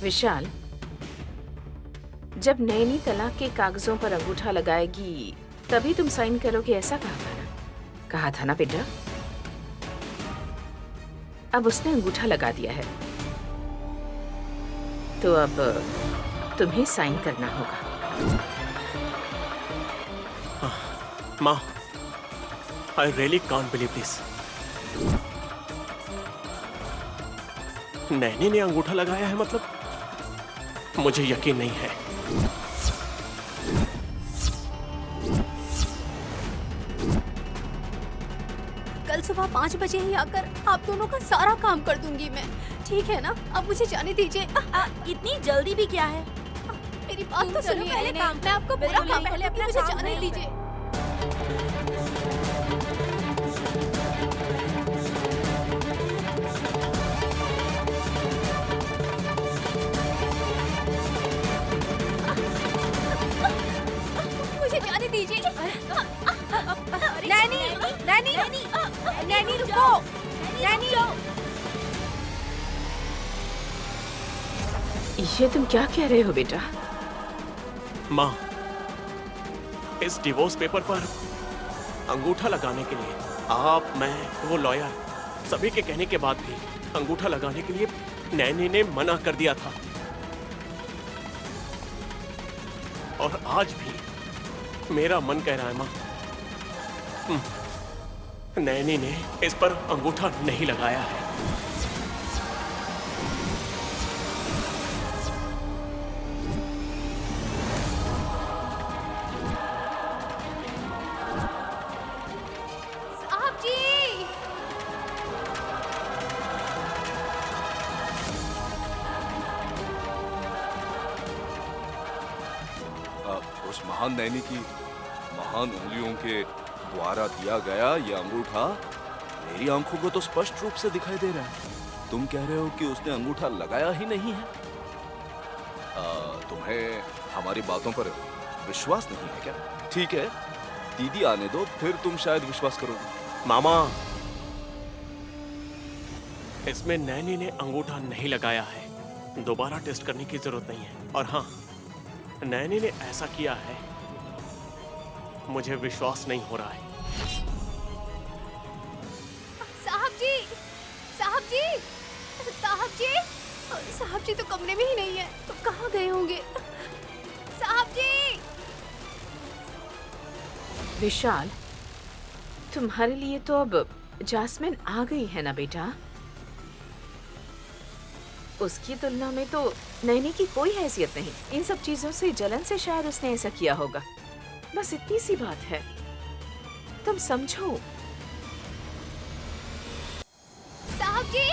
विशाल, जब नैनी तलाक के कागजों पर अंगूठा लगाएगी तभी तुम साइन करोगे, ऐसा कहा था ना बेटा? अब उसने अंगूठा लगा दिया है तो अब तुम्हें साइन करना होगा। माँ, I really can't believe this. Naini ने अंगूठा लगाया है मतलब? मुझे यकीन नहीं है। कल सुबह 5 बजे ही आकर आप दोनों का सारा काम कर दूंगी मैं, ठीक है ना? अब मुझे जाने दीजिए। इतनी जल्दी भी क्या है? मेरी बात तो सुनिए, मैं आपको पूरा काम पहले अपना मुझे काम जाने कर दीजिए। मुझे जाने दीजिए। नैनी, नैनी, नैनी रुको, नैनी। ये तुम क्या कह रहे हो बेटा? माँ, इस डिवोर्स पेपर पर अंगूठा लगाने के लिए आप, मैं, वो लॉयर सभी के कहने के बाद भी अंगूठा लगाने के लिए नैनी ने मना कर दिया था। और आज भी मेरा मन कह रहा है माँ, नैनी ने इस पर अंगूठा नहीं लगाया है। साहब जी, उस महान नैनी की महान उंगलियों के द्वारा दिया गया ये अंगूठा मेरी आंखों को तो स्पष्ट रूप से दिखाई दे रहा है। तुम कह रहे हो कि उसने अंगूठा लगाया ही नहीं है? तुम्हें हमारी बातों पर विश्वास नहीं है क्या? ठीक है, दीदी आने दो, फिर तुम शायद विश्वास करोगे। मामा, इसमें नैनी ने अंगूठा नहीं लगाया है। दोबारा टेस्ट करने की जरूरत नहीं है। और हाँ, नैनी ने ऐसा किया है, मुझे विश्वास नहीं हो रहा है। साहब जी, साहब जी, साहब जी, साहब जी तो कमरे में ही नहीं है, तो कहाँ गए होंगे? साहब जी। विशाल, तुम्हारे लिए तो अब जास्मिन आ गई है ना बेटा? उसकी तुलना में तो नैनी की कोई हैसियत नहीं। इन सब चीजों से जलन से शायद उसने ऐसा किया होगा। बस इतनी सी बात है, तुम समझो। साहब जी,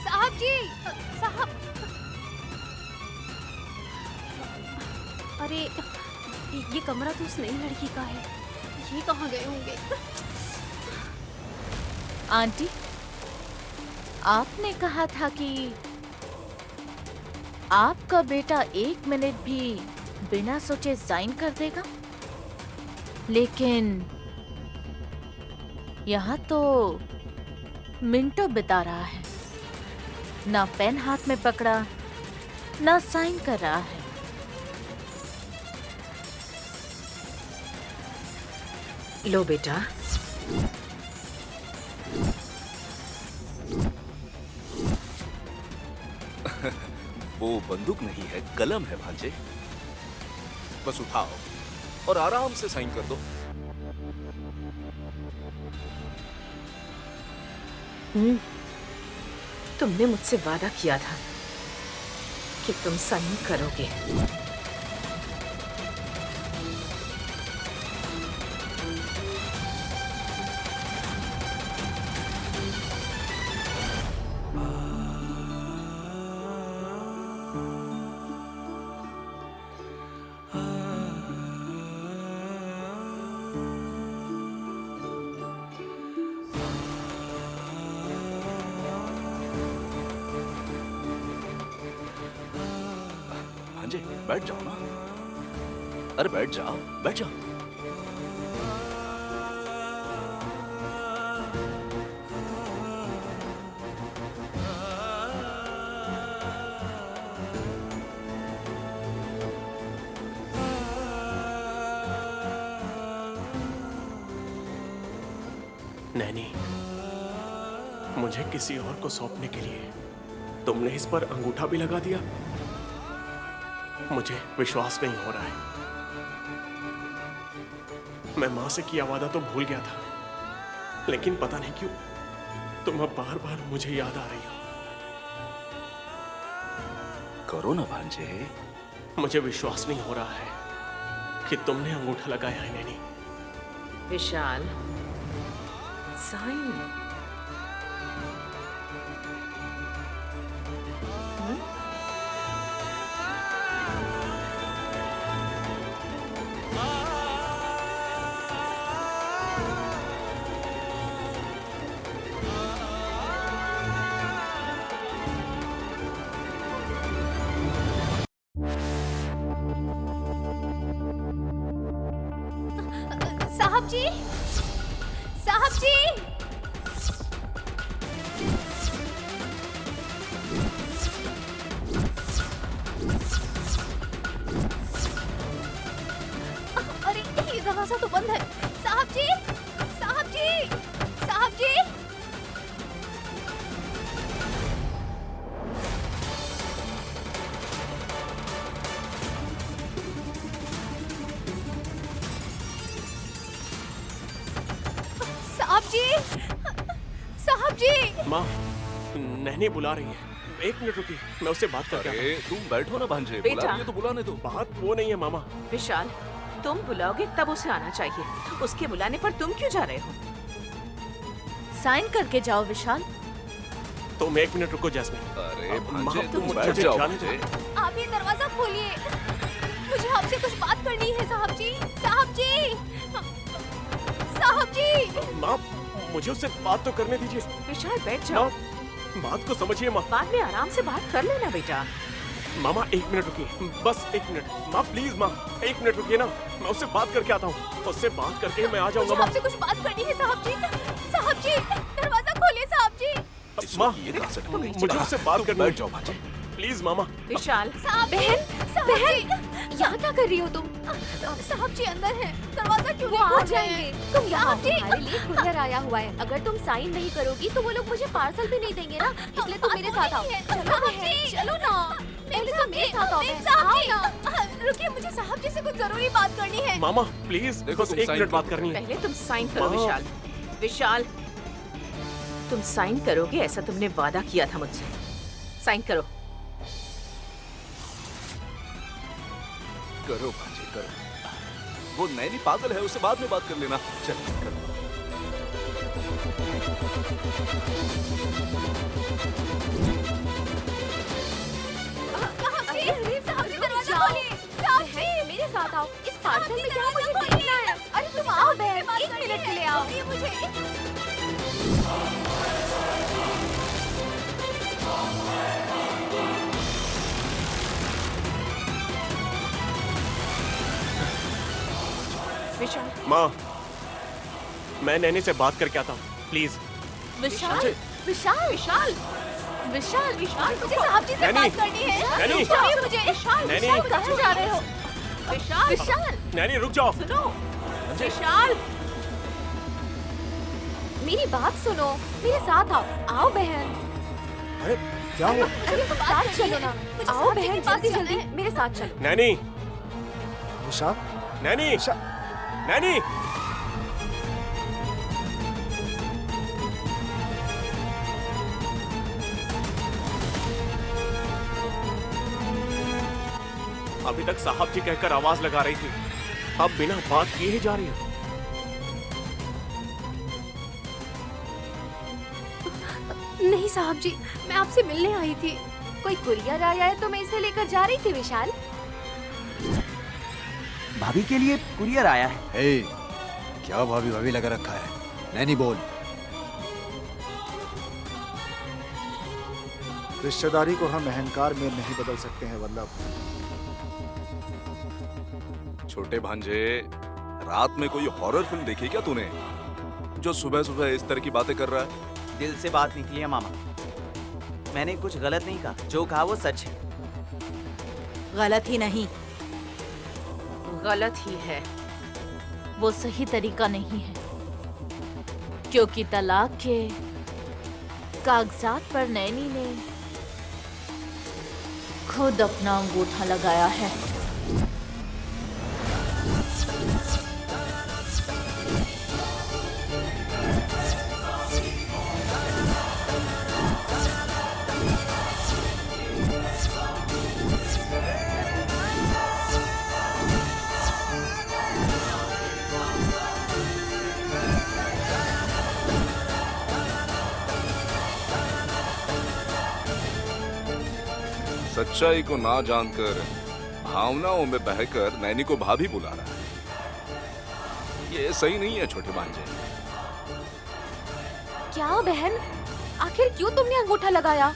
साहब जी, साहब। अरे, ये कमरा तो उस नई लड़की का है। ये कहाँ गए होंगे? आंटी, आपने कहा था कि आपका बेटा 1 मिनट भी बिना सोचे साइन कर देगा, लेकिन यहाँ तो मिनटों बिता रहा है। ना पेन हाथ में पकड़ा, ना साइन कर रहा है। लो बेटा, वो बंदूक नहीं है, कलम है भांजे। बस उठाओ और आराम से साइन कर दो। तुमने मुझसे वादा किया था कि तुम साइन करोगे। भांजे, बैठ जाओ ना। अरे बैठ जाओ, बैठ जाओ। नैनी, मुझे किसी और को सौंपने के लिए तुमने इस पर अंगूठा भी लगा दिया। मुझे विश्वास नहीं हो रहा है। मैं मां से किया वादा तो भूल गया था, लेकिन पता नहीं क्यों तुम अब बार बार मुझे याद आ रही हो। करो ना भांजे। मुझे विश्वास नहीं हो रहा है कि तुमने अंगूठा लगाया है नैनी। विशाल, साइन। साहब जी, साहब जी, अरे ये दरवाजा तो बंद है। साहब जी, साहब जी, साहब जी। साहब जी, साहब जी। माँ, नैनी बुला रही है। एक मिनट रुकिए, मैं उससे बात करके आता अरे तुम बैठो ना भांजे, बेटा। बुला रही है तो बुलाने दो। हूँ। बात वो नहीं है मामा। विशाल, तुम बुलाओगे तब उसे आना चाहिए। उसके बुलाने पर तुम क्यों जा रहे हो? साइन करके जाओ विशाल। तुम एक मिनट रुको जैस्मिन। अरे माँ, भांजे तुम मुझे बैठ जाओ जाने भांजे। दो। आप ये दरवाजा खोलिए, मुझे आपसे कुछ बात करनी है। साहब जी, साहब जी, साहब जी। माँ, मुझे उससे बात तो करने दीजिए। विशाल, बैठ जाओ। माँ, बात को समझिए माँ। बाद में आराम से बात कर लेना बेटा। मामा, एक मिनट रुकिए, बस एक मिनट। माँ प्लीज, माँ एक मिनट रुकिए ना, मैं उससे बात करके आता हूँ। उससे बात करके मैं आ जाऊंगा मुझे माँ। आपसे कुछ बात करनी है। साहब जी, साहब जी, दरवाजा खोलिए। साहब जी, माँ, ये कहाँ से टपक गई? मुझे उससे बात तुम करनी बैठ है। जाओ भांजे। प्लीज मामा। विशाल, साहब बहन, बहन, यहाँ क्या कर रही हो तुम? साहब जी अंदर हैं, दरवाजा क्यों नहीं खोल रहे हैं? तुम यहाँ हमारे लिए कुरियर आया हुआ है। अगर तुम साइन नहीं करोगी तो वो लोग मुझे पार्सल भी नहीं देंगे ना, इसलिए तुम मेरे साथ आओ। चलो बहन, चलो ना। पहले तो मेरे साथ आओ बहन, आओ ना। रुकिए, मुझे साहब जी से कुछ जरूरी बात करनी है। मामा प्लीज, देखो, बस तुम एक साइन मिनट करो। बात करनी है। पहले तुम साइन करो माँ। विशाल। विशाल, तुम साइन करोगे, ऐसा तुमने वादा किया था मुझसे। साइन करो। करो भांजे करो। वो नैनी पागल है, उससे बाद में बात कर लेना। चल करो। साहब जी, साहब जी, दरवाजा खोलिए। साहब जी, मेरे साथ आओ। इस पार्सल में क्या मुझे देखना है। अरे तुम आओ बहन, एक मिनट के लिए आओ। मुझे विशाल, माँ, मैं नैनी से बात करके आता हूँ प्लीज। विशाल, विशाल, विशाल, विशाल, विशाल, मुझे साहब जी से नैनी, बात करनी है। नैनी, छोड़िए मुझे। नैनी, कहाँ जा रहे हो? विशाल, विशाल, नैनी रुक जाओ। सुनो। विशाल, मेरी बात सुनो, मेरे साथ आओ। आओ बहन, अरे क्या हुआ? अरे साथ चलो ना। मुझे आओ साहब जी बहन, के पास जल्दी जाना जल्दी है। मेरे साथ चलो। नैनी, विशाल, नैनी, नैनी। अभी तक साहब जी कहकर आवाज लगा रही थी, अब बिना बात किए ही जा रही है। नहीं साहब जी, मैं आपसे मिलने आई थी। कोई कुरियर आया है तो मैं इसे लेकर जा रही थी विशाल। भाभी के लिए कुरियर आया है। हे, क्या भाभी भाभी लगा रखा है? नैनी बोल। रिश्तेदारी को हम अहंकार में नहीं बदल सकते हैं वल्लभ। छोटे भांजे, रात में कोई हॉरर फिल्म देखी क्या तूने, जो सुबह सुबह इस तरह की बातें कर रहा है? दिल से बात निकली है मामा। मैंने कुछ गलत नहीं कहा, जो कहा वो सच है। गलत ही नहीं, गलत ही है। वो सही तरीका नहीं है, क्योंकि तलाक के कागजात पर नैनी ने खुद अपना अंगूठा लगाया है। सच्चाई को ना जानकर भावनाओं में बहकर नैनी को भाभी बुला रहा है। ये सही नहीं है छोटे भांजे। क्या बहन, आखिर क्यों तुमने अंगूठा लगाया?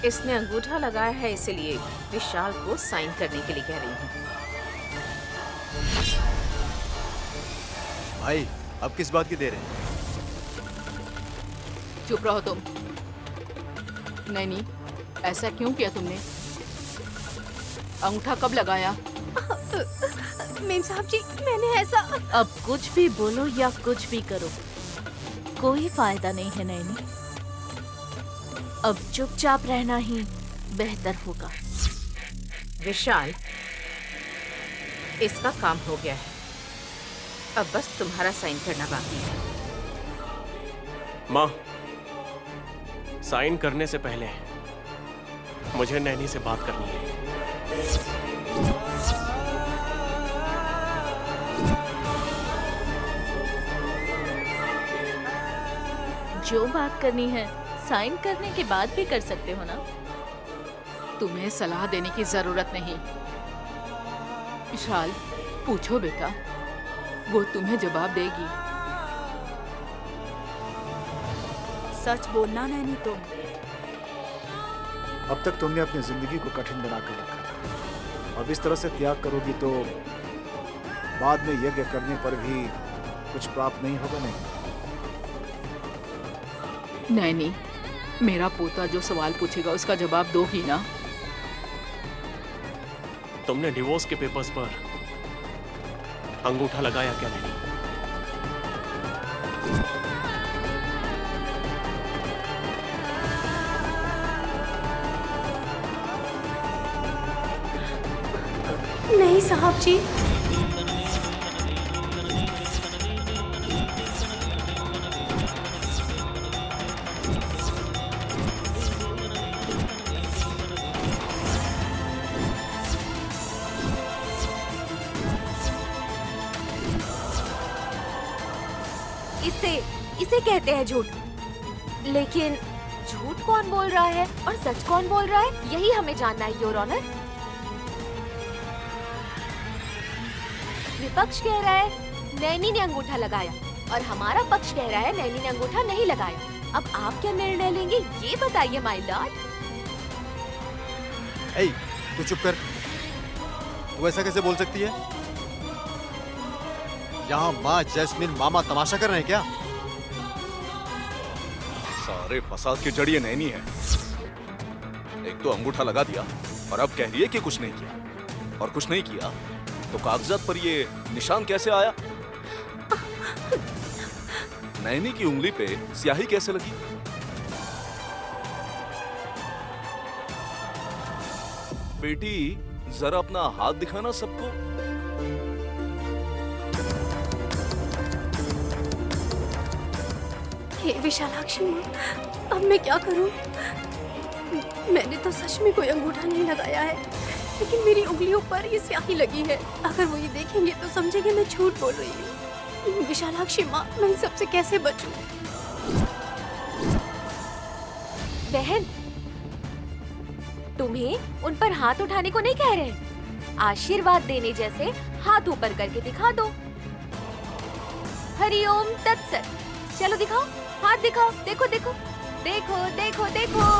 इसने अंगूठा लगाया है, इसलिए विशाल को साइन करने के लिए कह रही हूँ। भाई अब किस बात की देर है? चुप रहो तुम। नैनी, ऐसा क्यों किया तुमने? अंगूठा कब लगाया? मेम साहब जी, मैंने ऐसा। अब कुछ भी बोलो या कुछ भी करो, कोई फायदा नहीं है नैनी। अब चुपचाप रहना ही बेहतर होगा। विशाल, इसका काम हो गया है, अब बस तुम्हारा साइन करना बाकी है। माँ, साइन करने से पहले मुझे नैनी से बात करनी है। जो बात करनी है साइन करने के बाद भी कर सकते हो ना। तुम्हें सलाह देने की जरूरत नहीं। विशाल, पूछो बेटा, वो तुम्हें जवाब देगी। सच बोलना नैनी तुम। अब तक तुमने अपनी जिंदगी को कठिन बनाकर रखा था, अब इस तरह से त्याग करोगी तो बाद में यज्ञ करने पर भी कुछ प्राप्त नहीं होगा। नहीं नैनी, मेरा पोता जो सवाल पूछेगा उसका जवाब दो ही ना। तुमने डिवोर्स के पेपर्स पर अंगूठा लगाया क्या नैनी? नहीं साहब जी। इसे कहते हैं झूठ। लेकिन झूठ कौन बोल रहा है और सच कौन बोल रहा है, यही हमें जानना है योर ऑनर। विपक्ष कह रहा है नैनी ने अंगूठा लगाया और हमारा पक्ष कह रहा है नैनी ने अंगूठा नहीं लगाया। अब आप क्या निर्णय लेंगे ये बताइए माय लॉर्ड। ए, तू चुप कर। तू ऐसा कैसे बोल सकती है? यहाँ माँ जैस्मिन मामा तमाशा कर रहे हैं क्या? सारे फसाद की जड़ ये नैनी है। एक तो अंगूठा लगा दिया और अब कह रही है कि कुछ नहीं किया, और कुछ नहीं किया तो कागजात पर ये निशान कैसे आया? नैनी की उंगली पे स्याही कैसे लगी? बेटी, जरा अपना हाथ दिखाना सबको। हे विशालाक्षी माँ, अब मैं क्या करूं? मैंने तो सच में कोई अंगूठा नहीं लगाया है, लेकिन मेरी उंगलियों पर ये स्याही लगी है। अगर वो ये देखेंगे तो समझेंगे मैं झूठ बोल रही हूँ। विशालाक्षी माँ, मैं इन सबसे कैसे बचूं? बहन, तुम्हें उन पर हाथ उठाने को नहीं कह रहे, आशीर्वाद देने जैसे हाथ ऊपर करके दिखा दो। हरिओम तत्सत। चलो दिखाओ, हाथ दिखाओ। देखो देखो देखो देखो देखो।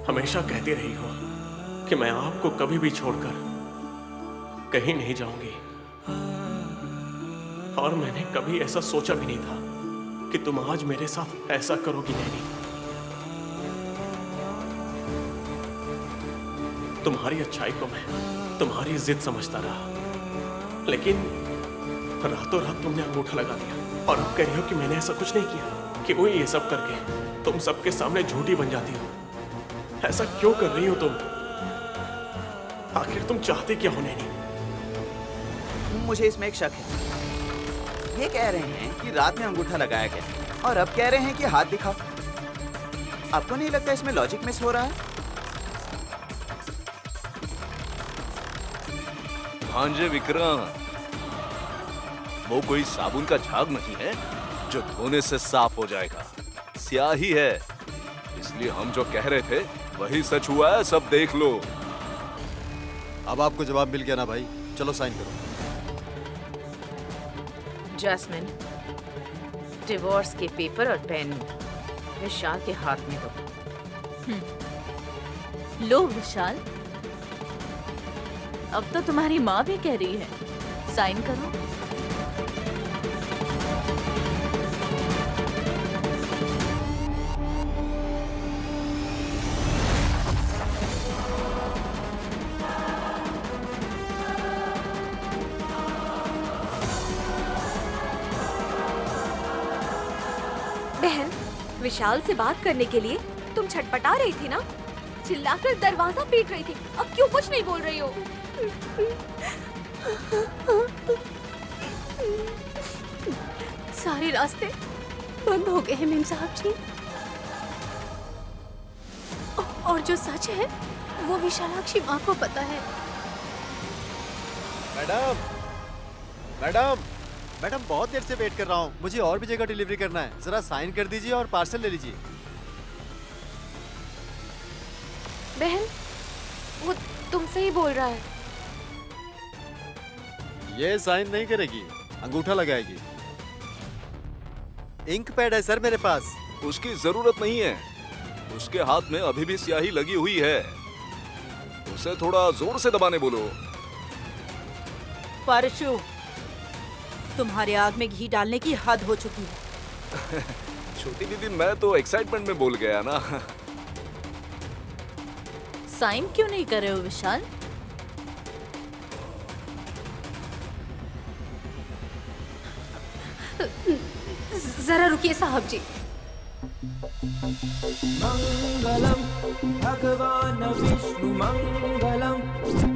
हमेशा कहती रही हो कि मैं आपको कभी भी छोड़कर कहीं नहीं जाऊंगी, और मैंने कभी ऐसा सोचा भी नहीं था कि तुम आज मेरे साथ ऐसा करोगी नैनी। तुम्हारी अच्छाई को मैं तुम्हारी जिद समझता रहा, लेकिन रातों रात तुमने अंगूठा लगा दिया और अब कह रही हो कि मैंने ऐसा कुछ नहीं किया। क्यों ये सब करके तुम सबके सामने झूठी बन जाती हो? ऐसा क्यों कर रही हो तुम? आखिर तुम चाहते क्या हो नैनी? मुझे इसमें एक शक है। ये कह रहे हैं कि रात में अंगूठा लगाया गया और अब कह रहे हैं कि हाथ दिखाओ। आपको नहीं लगता इसमें लॉजिक मिस हो रहा है? भांजे विक्रम, वो कोई साबुन का झाग नहीं है जो धोने से साफ हो जाएगा। स्याही है, इसलिए हम जो कह रहे थे वही सच हुआ है। सब देख लो। अब आपको जवाब मिल गया ना भाई, चलो साइन करो। जैस्मिन, डिवोर्स के पेपर और पेन विशाल के हाथ में दो। लो विशाल, अब तो तुम्हारी माँ भी कह रही है, साइन करो। बहन, विशाल से बात करने के लिए तुम छटपटा रही थी ना, चिल्लाकर दरवाजा पीट रही थी। अब क्यों कुछ नहीं बोल रही हो? सारे रास्ते बंद हो गए हैं मेम साहब जी, और जो सच है वो विशालाक्षी माँ को पता है। मैडम, मैडम, मैडम, बहुत देर से वेट कर रहा हूँ। मुझे और भी जगह डिलीवरी करना है। जरा साइन कर दीजिए और पार्सल ले लीजिए। बहन, वो तुमसे ही बोल रहा है। ये साइन नहीं करेगी, अंगूठा लगाएगी। इंक पैड है सर मेरे पास। उसकी जरूरत नहीं है, उसके हाथ में अभी भी स्याही लगी हुई है। उसे थोड़ा जोर से दबाने बोलो। परशु, तुम्हारे आग में घी डालने की हद हो चुकी है। छोटी दीदी, मैं तो एक्साइटमेंट में बोल गया ना। साइन क्यों नहीं कर रहे हो विशाल? जरा रुकिए साहब जी। मंगलम भगवान विष्णु मंगलम,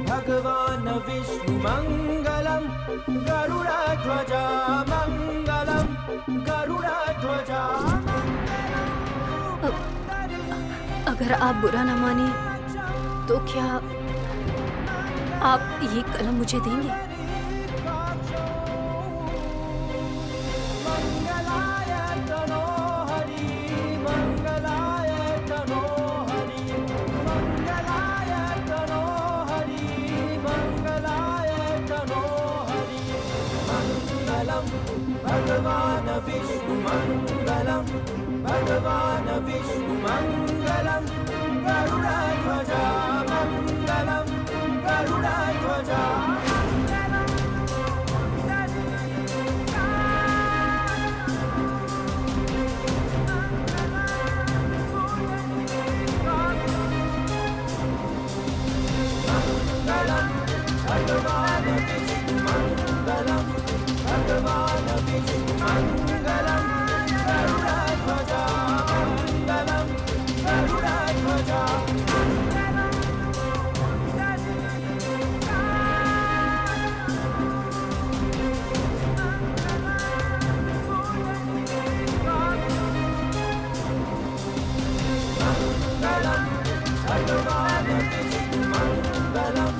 भगवान विष्णु मंगलम, गरुड़ध्वजा मंगलम, गरुड़ध्वजा। अगर आप बुरा ना माने तो क्या आप ये कलम मुझे देंगे? भगवान विष्णु मंगलम, भगवान विष्णु मंगलम, गरुड़ध्वजा मंगलम, गरुड़ध्वजा। भगवान विष्णु मंगलम, भगवान विष्णु मंगलम, गरुड़ध्वजा मंगलम, गरुड़ध्वजा। भगवान विष्णु मंगलम,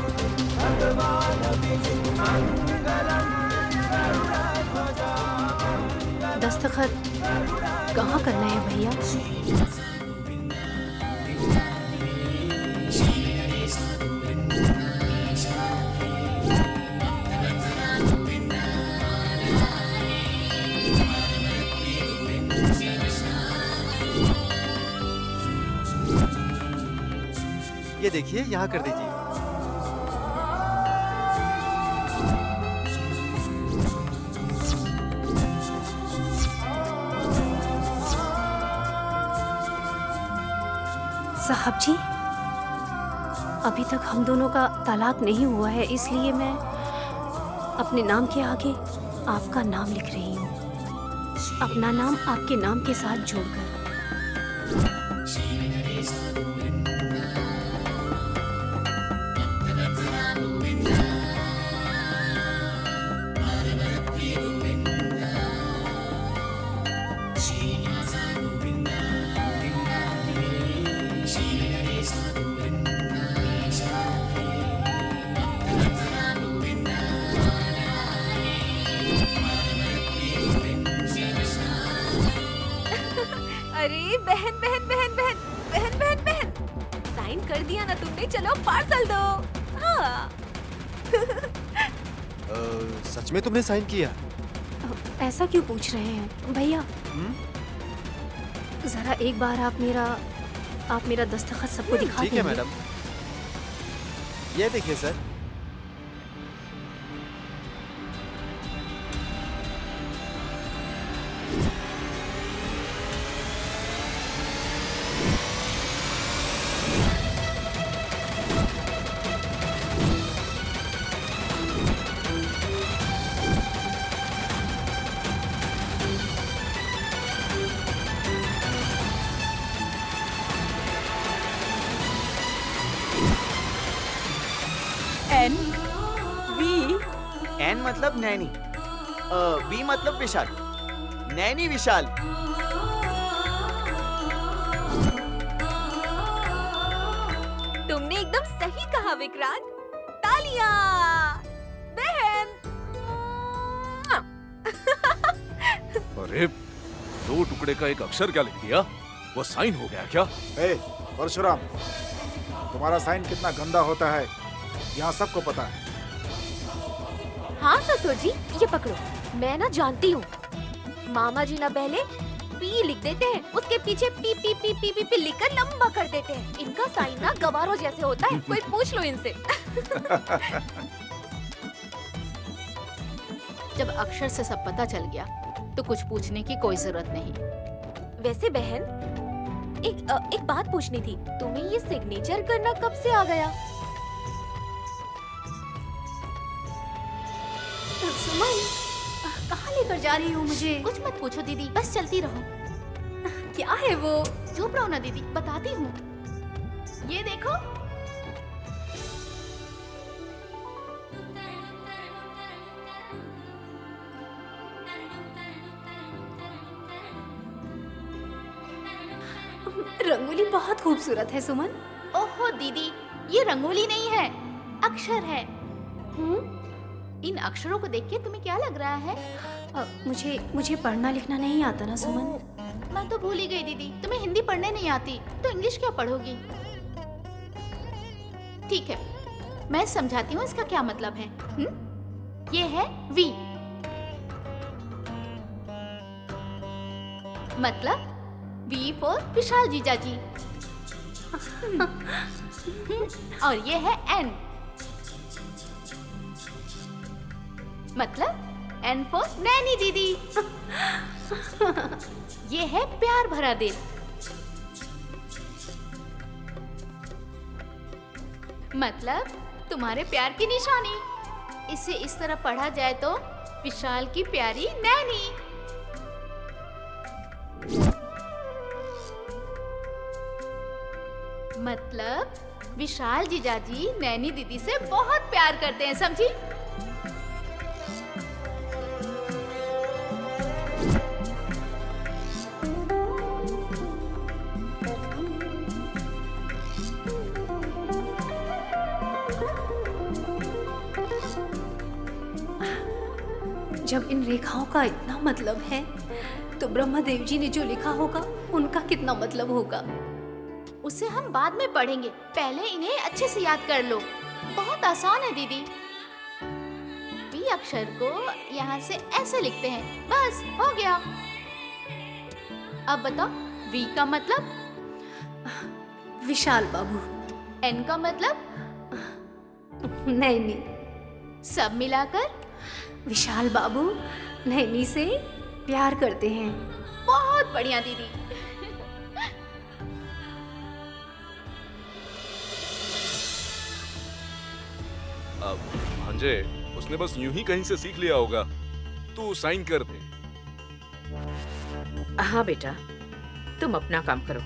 भगवान विष्णु मंगलम, गरुड़ध्वजा। दस्तखत कहाँ करना है भैया? देखिए, यहाँ कर दीजिए। साहब जी, अभी तक हम दोनों का तलाक नहीं हुआ है, इसलिए मैं अपने नाम के आगे आपका नाम लिख रही हूँ, अपना नाम आपके नाम के साथ जोड़कर। अरे बहन बहन बहन बहन बहन बहन बहन, साइन कर दिया ना तुमने, चलो पार्सल दो। हाँ। सच में तुमने साइन किया? ऐसा क्यों पूछ रहे हैं भैया? जरा एक बार आप मेरा दस्तखत सबको दिखा ठीक देंगे? है मैडम, ये देखिए सर। एन वी एन मतलब नैनी, वी मतलब विशाल, नैनी विशाल। तुमने एकदम सही कहा विक्रांत, तालियां बहन। अरे, 2 टुकड़े का एक अक्षर क्या लिख दिया? वो साइन हो गया क्या? ए, परशुराम, तुम्हारा साइन कितना गंदा होता है यहाँ सबको पता है। हाँ ससुर जी, ये पकड़ो, मैं ना जानती हूँ, मामा जी ना पहले पी लिख देते हैं, उसके पीछे P P P P P, P लिखकर लंबा कर देते हैं। इनका साइन ना गवारों जैसे होता है, कोई पूछ लो इनसे। जब अक्षर से सब पता चल गया तो कुछ पूछने की कोई जरूरत नहीं। वैसे बहन, एक बात पूछनी थी, तुम्हें ये सिग्नेचर करना कब से आ गया? सुमन, कहाँ लेकर जा रही हो मुझे? कुछ मत पूछो दीदी, बस चलती रहो। क्या है वो? चुप रहो ना दीदी, बताती हूँ। ये देखो। रंगोली बहुत खूबसूरत है सुमन। ओहो दीदी, ये रंगोली नहीं है, अक्षर है। इन अक्षरों को देख के तुम्हें क्या लग रहा है? मुझे पढ़ना लिखना नहीं आता ना सुमन। मैं तो भूल ही गई दीदी, तुम्हें हिंदी पढ़ने नहीं आती तो इंग्लिश क्या पढ़ोगी? ठीक है, मैं समझाती हूँ इसका क्या मतलब है। ये है वी, मतलब वी फॉर विशाल जीजा जी। और ये है एन, मतलब एन फॉर नैनी दीदी। ये है प्यार भरा दिल, मतलब तुम्हारे प्यार की निशानी। इसे इस तरह पढ़ा जाए तो विशाल की प्यारी नैनी। मतलब विशाल जीजाजी नैनी दीदी से बहुत प्यार करते हैं, समझी? जब इन रेखाओं का इतना मतलब है तो ब्रह्मदेव जी ने जो लिखा होगा उनका कितना मतलब होगा? उसे हम बाद में पढ़ेंगे, पहले इन्हें अच्छे से याद कर लो। बहुत आसान है दीदी। वी अक्षर को यहाँ से ऐसे लिखते हैं, बस हो गया। अब बताओ वी का मतलब? विशाल बाबू। एन का मतलब नैनी। सब मिलाकर विशाल बाबू नैनी से प्यार करते हैं। बहुत बढ़िया दीदी। अब भांजे, उसने बस यूं ही कहीं से सीख लिया होगा। तू साइन कर दे। हाँ बेटा, तुम अपना काम करो।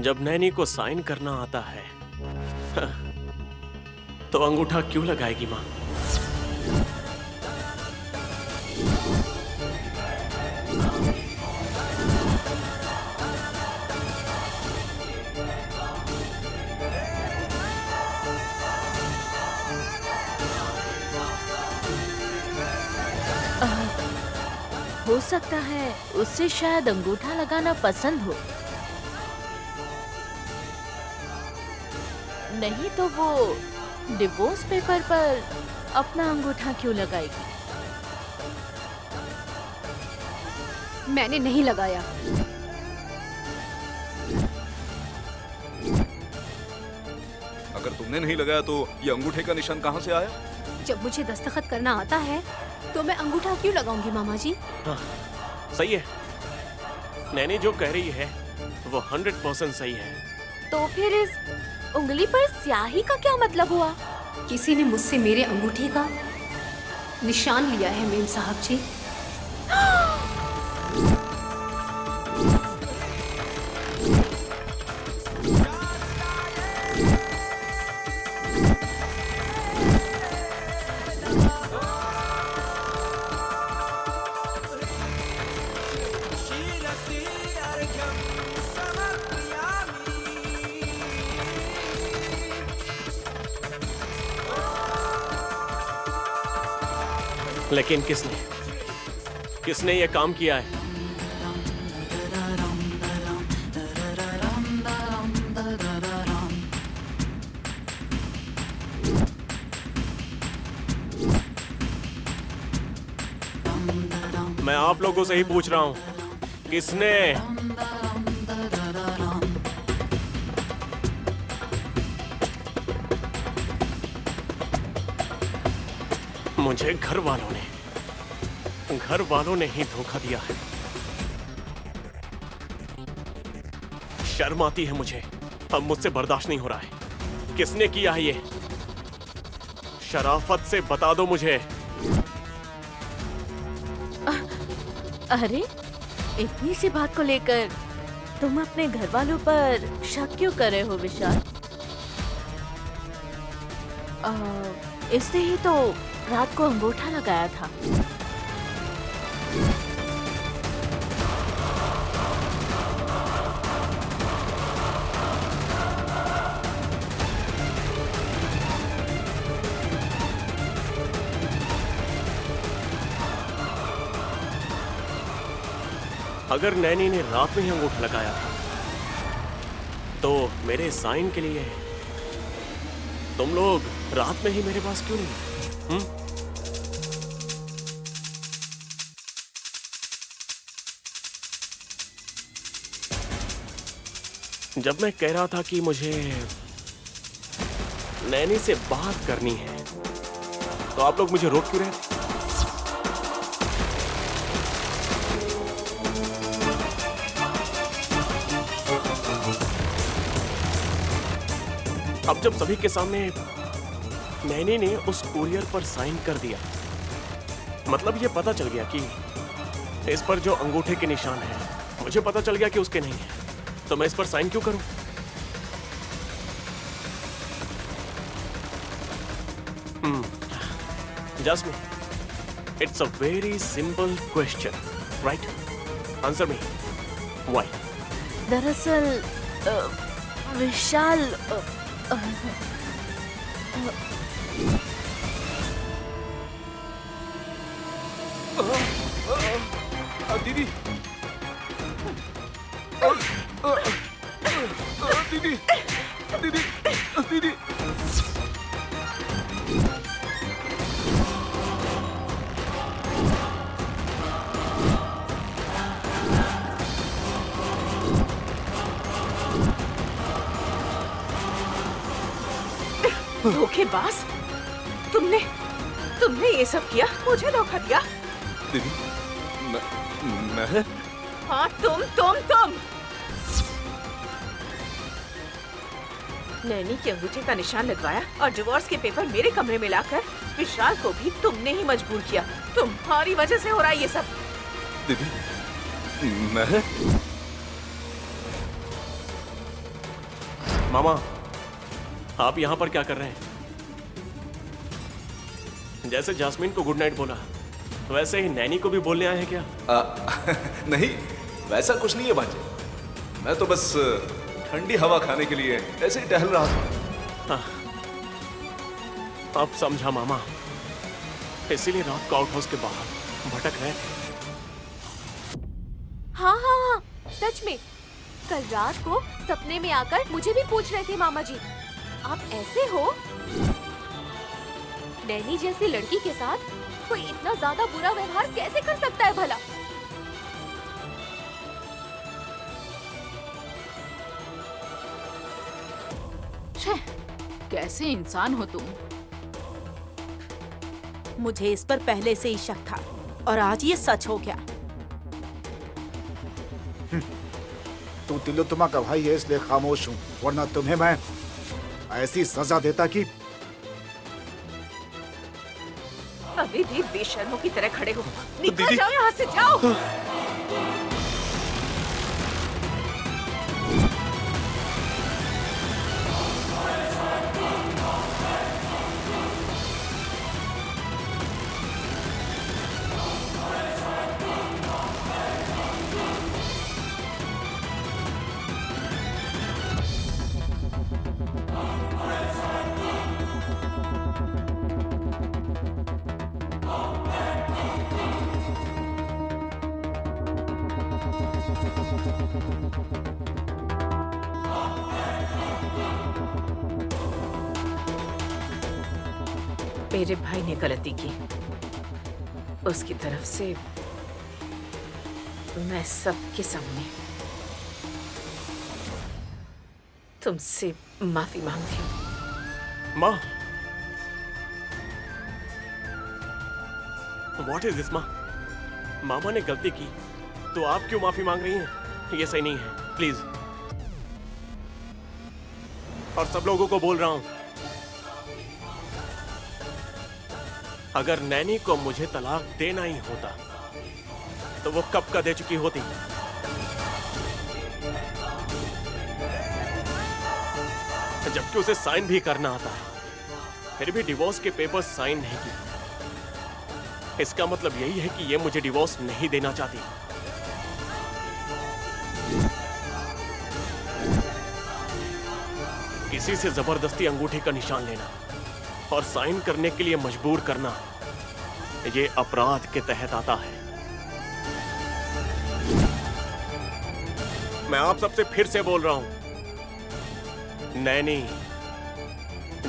जब नैनी को साइन करना आता है तो अंगूठा क्यों लगाएगी माँ? हो सकता है उससे शायद अंगूठा लगाना पसंद हो। नहीं तो वो डिवोर्स पेपर पर अपना अंगूठा क्यों लगाएगी? मैंने नहीं लगाया। अगर तुमने नहीं लगाया तो ये अंगूठे का निशान कहाँ से आया? जब मुझे दस्तखत करना आता है तो मैं अंगूठा क्यों लगाऊंगी मामा जी? हाँ, सही है। नैनी जो कह रही है वो 100% सही है। तो फिर इस उंगली पर स्याही का क्या मतलब हुआ? किसी ने मुझसे मेरे अंगूठे का निशान लिया है मेम साहब जी। लेकिन किसने ये काम किया है? मैं आप लोगों से ही पूछ रहा हूं, किसने? मुझे घर वालों ने ही धोखा दिया है। शर्म आती है मुझे, अब मुझसे बर्दाश्त नहीं हो रहा है। किसने किया है ये? शराफत से बता दो मुझे। अरे, इतनी सी बात को लेकर तुम अपने घर वालों पर शक क्यों कर रहे हो विशाल? इसने ही तो रात को अंगूठा लगाया था। अगर नैनी ने रात में ही अंगूठा लगाया था तो मेरे साइन के लिए तुम लोग रात में ही मेरे पास क्यों नहीं? जब मैं कह रहा था कि मुझे नैनी से बात करनी है तो आप लोग मुझे रोक क्यों रहे? अब जब सभी के सामने नैनी ने उस कुरियर पर साइन कर दिया, मतलब ये पता चल गया कि इस पर जो अंगूठे के निशान है, मुझे पता चल गया कि उसके नहीं है, तो मैं इस पर साइन क्यों करूं? Jasmine, it's a very simple question, right? Answer me. Why? दरअसल विशाल दीदी, दीदी, दीदी, दीदी। धोखेबाज, तुमने ये सब किया, मुझे धोखा दिया। दीदी, मैं हाँ तुम नैनी की अंगूठे का निशान लगवाया और डिवोर्स के पेपर मेरे कमरे में लाकर विशाल को भी तुमने ही मजबूर किया। तुम्हारी वजह से हो रहा है ये सब। दीदी, मैं मामा, आप यहाँ पर क्या कर रहे हैं? जैसे जास्मीन को गुड नाइट बोला, वैसे ही नैनी को भी बोलने आए हैं क्या? नहीं, वैसा कुछ नहीं है भांजे। मैं तो बस ठंडी हवा खाने के लिए ऐसे ही टहल रहा था। अब समझा मामा, इसीलिए रात को आउट हाउस के बाहर भटक रहे थे। हाँ, सच में कल रात को सपने में आकर मुझे भी पूछ रहे थे मामा जी, आप ऐसे हो? नैनी जैसी लड़की के साथ कोई इतना ज्यादा बुरा व्यवहार कैसे कर सकता है भला? कैसे इंसान हो तुम? मुझे इस पर पहले से ही शक था और आज ये सच हो गया। तू तिलोत्तमा का भाई है इसलिए खामोश हूँ, वरना तुम्हें मैं ऐसी सजा देता कि अभी भी बेशर्मों की तरह खड़े हो। निकल जाओ यहाँ से, जाओ। मेरे भाई ने गलती की, उसकी तरफ से मैं सबके सामने तुमसे माफी मांगती हूँ। माँ, व्हाट इज दिस माँ? मामा ने गलती की तो आप क्यों माफी मांग रही हैं? ये सही नहीं है, प्लीज। और सब लोगों को बोल रहा हूं, अगर नैनी को मुझे तलाक देना ही होता तो वो कब का दे चुकी होती। जबकि उसे साइन भी करना आता है, फिर भी डिवोर्स के पेपर्स साइन नहीं किए। इसका मतलब यही है कि ये मुझे डिवोर्स नहीं देना चाहती। किसी से जबरदस्ती अंगूठे का निशान लेना और साइन करने के लिए मजबूर करना, ये अपराध के तहत आता है। मैं आप सबसे फिर से बोल रहा हूं, नैनी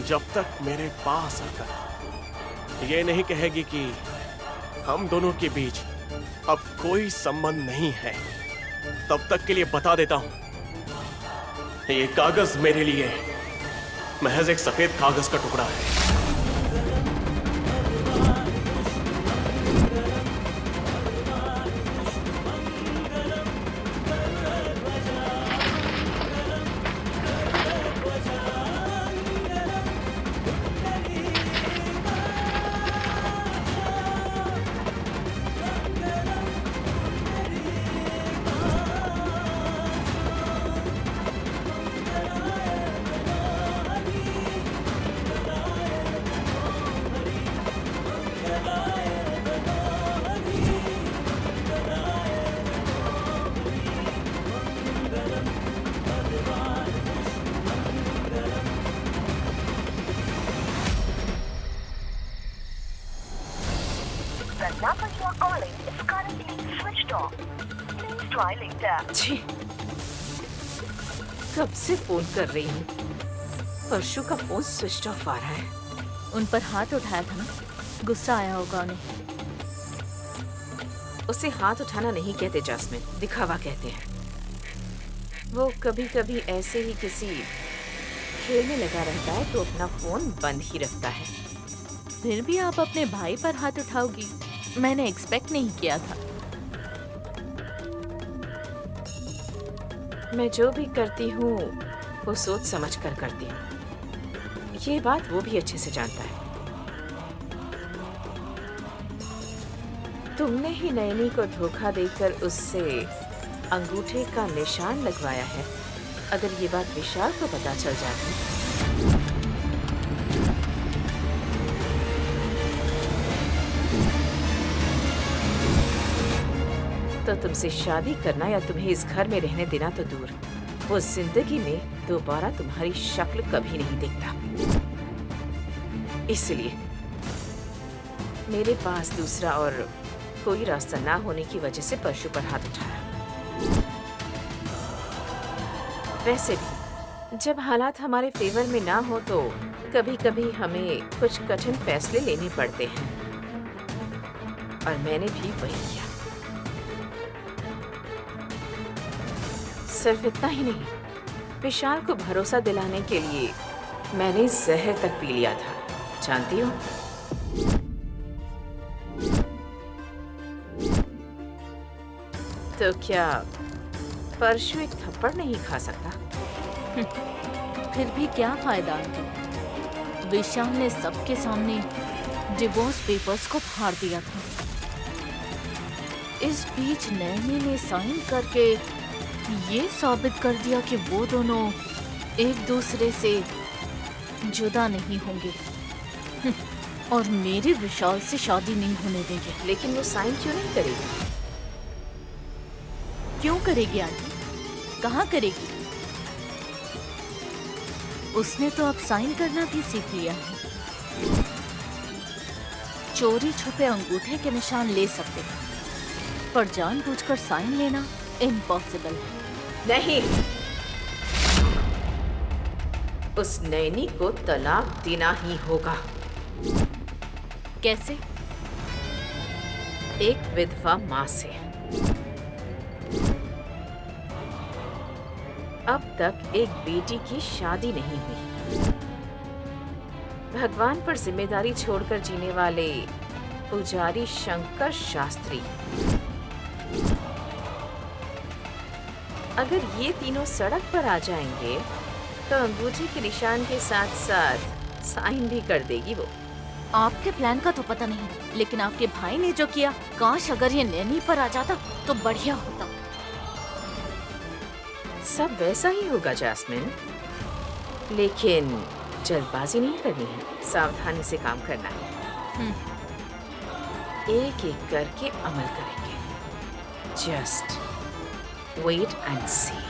जब तक मेरे पास आकर ये नहीं कहेगी कि हम दोनों के बीच अब कोई संबंध नहीं है, तब तक के लिए बता देता हूं, ये कागज मेरे लिए महज एक सफेद कागज का टुकड़ा है। जी, कब से फोन कर रही हूँ, परशु का फोन स्विच ऑफ आ रहा है। उन पर हाथ उठाया था ना, गुस्सा आया होगा उन्हें। उसे हाथ उठाना नहीं कहते जास्मिन, दिखावा कहते हैं। वो कभी कभी ऐसे ही किसी खेल में लगा रहता है तो अपना फोन बंद ही रखता है। फिर भी आप अपने भाई पर हाथ उठाओगी, मैंने एक्सपेक्ट नहीं किया था। मैं जो भी करती हूँ वो सोच समझ कर करती हूँ। ये बात वो भी अच्छे से जानता है। तुमने ही नयनी को धोखा देकर उससे अंगूठे का निशान लगवाया है। अगर ये बात विशाल को पता चल जाती तो तुमसे शादी करना या तुम्हें इस घर में रहने देना तो दूर, वो जिंदगी में दोबारा तुम्हारी शक्ल कभी नहीं देखता। इसलिए मेरे पास दूसरा और कोई रास्ता ना होने की वजह से परशु पर हाथ उठाया। वैसे भी जब हालात हमारे फेवर में ना हो तो कभी-कभी हमें कुछ कठिन फैसले लेने पड़ते हैं, और मैंने भी वही किया। सिर्फ इतना ही नहीं, विशाल को भरोसा दिलाने के लिए मैंने जहर तक पी लिया था, जानती हो? तो क्या परशु एक थप्पड़ नहीं खा सकता? फिर भी क्या फायदा आंटी, विशाल ने सबके सामने डिवोर्स पेपर्स को फाड़ दिया था। इस बीच नैनी ने साइन करके ये साबित कर दिया कि वो दोनों एक दूसरे से जुदा नहीं होंगे और मेरे विशाल से शादी नहीं होने देंगे। लेकिन वो साइन क्यों नहीं करेगी? क्यों करेगी आंटी? कहाँ करेगी? उसने तो अब साइन करना भी सीख लिया है। चोरी छुपे अंगूठे के निशान ले सकते हैं, पर जानबूझकर साइन लेना इम्पॉसिबल है। नहीं, उस नैनी को तलाक देना ही होगा। कैसे? एक विधवा माँ से। अब तक एक बेटी की शादी नहीं हुई। भगवान पर जिम्मेदारी छोड़कर जीने वाले पुजारी शंकर शास्त्री, अगर ये तीनों सड़क पर आ जाएंगे तो अंगूठे के निशान के साथ साथ साइन भी कर देगी वो। आपके प्लान का तो पता नहीं, लेकिन आपके भाई ने जो किया, काश अगर ये नैनी पर आ जाता तो बढ़िया होता। सब वैसा ही होगा जैस्मिन, लेकिन जल्दबाजी नहीं करनी है, सावधानी से काम करना है। एक एक करके अमल करेंगे। जस्ट वेट एंड सी।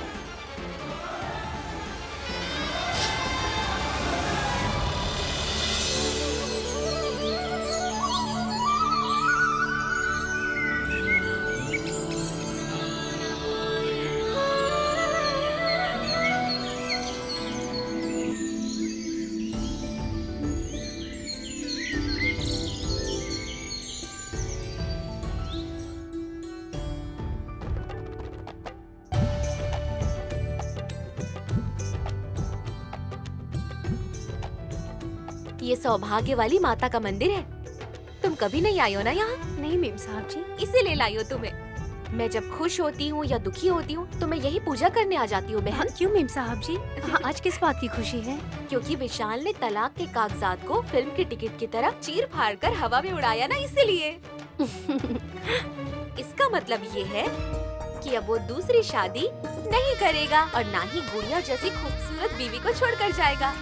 ये सौभाग्य वाली माता का मंदिर है। तुम कभी नहीं आई हो ना यहाँ? नहीं मेम साहब जी। इसीलिए लाई हो तुम्हें। मैं जब खुश होती हूँ या दुखी होती हूँ तो मैं यही पूजा करने आ जाती हूँ बहन। क्यों मेम साहब जी? आज किस बात की खुशी है? क्योंकि विशाल ने तलाक के कागजात को फिल्म के टिकट की तरह चीर फाड़ कर हवा में उड़ाया ना, इसीलिए। इसका मतलब ये है कि अब वो दूसरी शादी नहीं करेगा और ना ही गुड़िया जैसी खूबसूरत बीवी को छोड़कर जाएगा।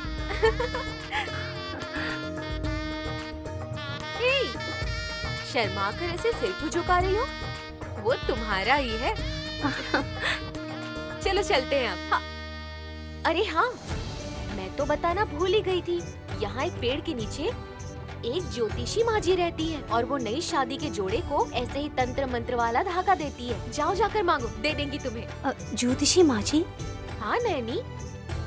शर्मा कर ऐसे सिर क्यों झुका रही हो? वो तुम्हारा ही है। चलो चलते हैं अब। हाँ। अरे हाँ, मैं तो बताना भूल ही गई थी। यहाँ एक पेड़ के नीचे एक ज्योतिषी माँ जी रहती है और वो नई शादी के जोड़े को ऐसे ही तंत्र मंत्र वाला धागा देती है। जाओ जाकर मांगो, दे देंगी तुम्हें। ज्योतिषी माँ जी? हाँ नैनी,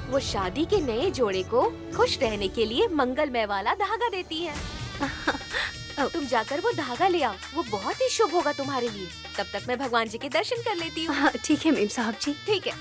वो शादी के नए जोड़े को खुश रहने के लिए मंगलमय वाला धागा देती है। तुम जाकर वो धागा ले आओ, वो बहुत ही शुभ होगा तुम्हारे लिए। तब तक मैं भगवान जी के दर्शन कर लेती हूँ। ठीक है मेम साहब जी। ठीक है।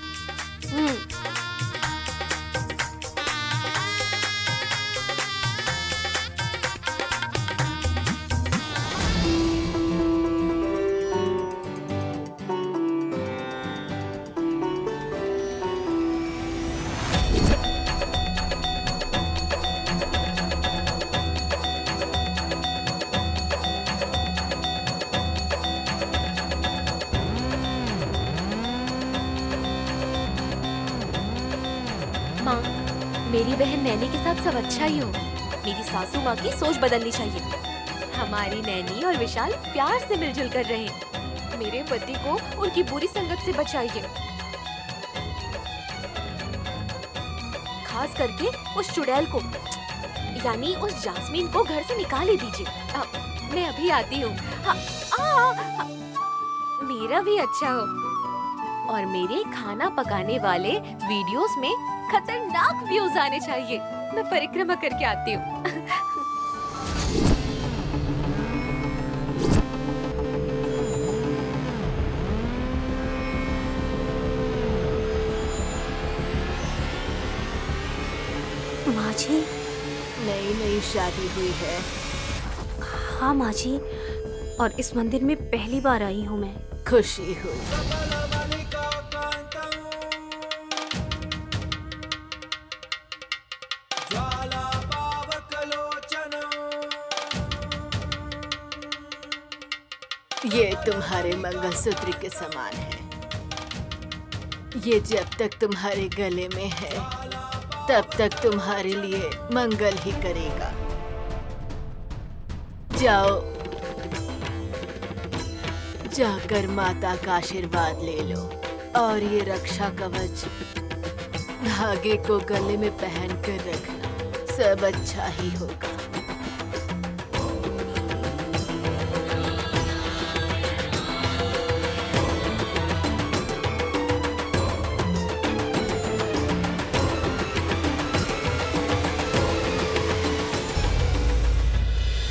मेरी बहन नैनी के साथ सब अच्छा ही हो। मेरी सासू माँ की सोच बदलनी चाहिए। हमारी नैनी और विशाल प्यार से मिलजुल कर रहे। मेरे पति को उनकी बुरी संगत से बचाइए, खास करके उस चुड़ैल को, यानी उस जास्मीन को घर से निकाल ही दीजिए। मैं अभी आती हूँ। मेरा भी अच्छा हो और मेरे खाना पकाने वाले वीडियोस में खतरनाक व्यूज आने चाहिए। मैं परिक्रमा करके आती हूँ। माँ जी, नई नई शादी हुई है। हाँ माँ जी, और इस मंदिर में पहली बार आई हूँ मैं। खुशी हुई। ये तुम्हारे मंगलसूत्र के समान है। ये जब तक तुम्हारे गले में है तब तक तुम्हारे लिए मंगल ही करेगा। जाओ, जाकर माता का आशीर्वाद ले लो और ये रक्षा कवच धागे को गले में पहन कर रखना। सब अच्छा ही होगा।